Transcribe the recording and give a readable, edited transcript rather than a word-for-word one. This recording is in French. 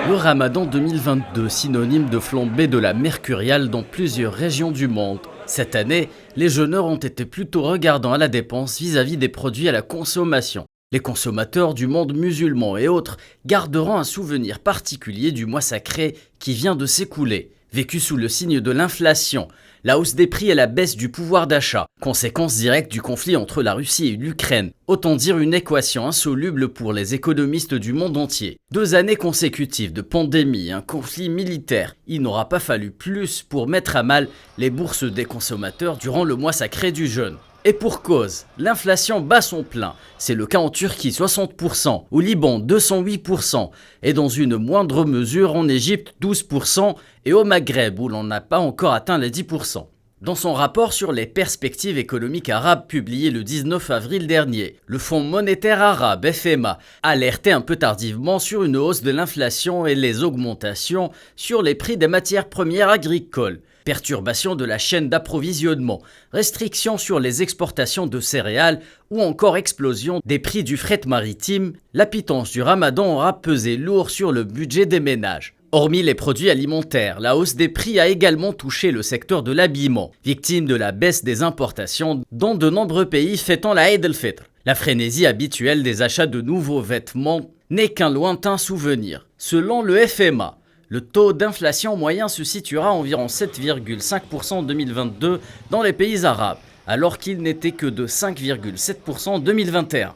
Le Ramadan 2022, synonyme de flambée de la mercuriale dans plusieurs régions du monde. Cette année, les jeûneurs ont été plutôt regardants à la dépense vis-à-vis des produits à la consommation. Les consommateurs du monde musulman et autres garderont un souvenir particulier du mois sacré qui vient de s'écouler. Vécu sous le signe de l'inflation, la hausse des prix et la baisse du pouvoir d'achat, conséquence directe du conflit entre la Russie et l'Ukraine, autant dire une équation insoluble pour les économistes du monde entier. 2 années consécutives de pandémie, un conflit militaire, il n'aura pas fallu plus pour mettre à mal les bourses des consommateurs durant le mois sacré du jeûne. Et pour cause, l'inflation bat son plein. C'est le cas en Turquie, 60%, au Liban, 208%, et dans une moindre mesure en Égypte, 12%, et au Maghreb, où l'on n'a pas encore atteint les 10%. Dans son rapport sur les perspectives économiques arabes publié le 19 avril dernier, le Fonds monétaire arabe FMA alertait un peu tardivement sur une hausse de l'inflation et les augmentations sur les prix des matières premières agricoles, perturbation de la chaîne d'approvisionnement, restrictions sur les exportations de céréales ou encore explosion des prix du fret maritime. La pitance du Ramadan aura pesé lourd sur le budget des ménages. Hormis les produits alimentaires, la hausse des prix a également touché le secteur de l'habillement, victime de la baisse des importations dans de nombreux pays fêtant la Eid al-Fitr. La frénésie habituelle des achats de nouveaux vêtements n'est qu'un lointain souvenir. Selon le FMA, le taux d'inflation moyen se situera à environ 7,5% en 2022 dans les pays arabes, alors qu'il n'était que de 5,7% en 2021.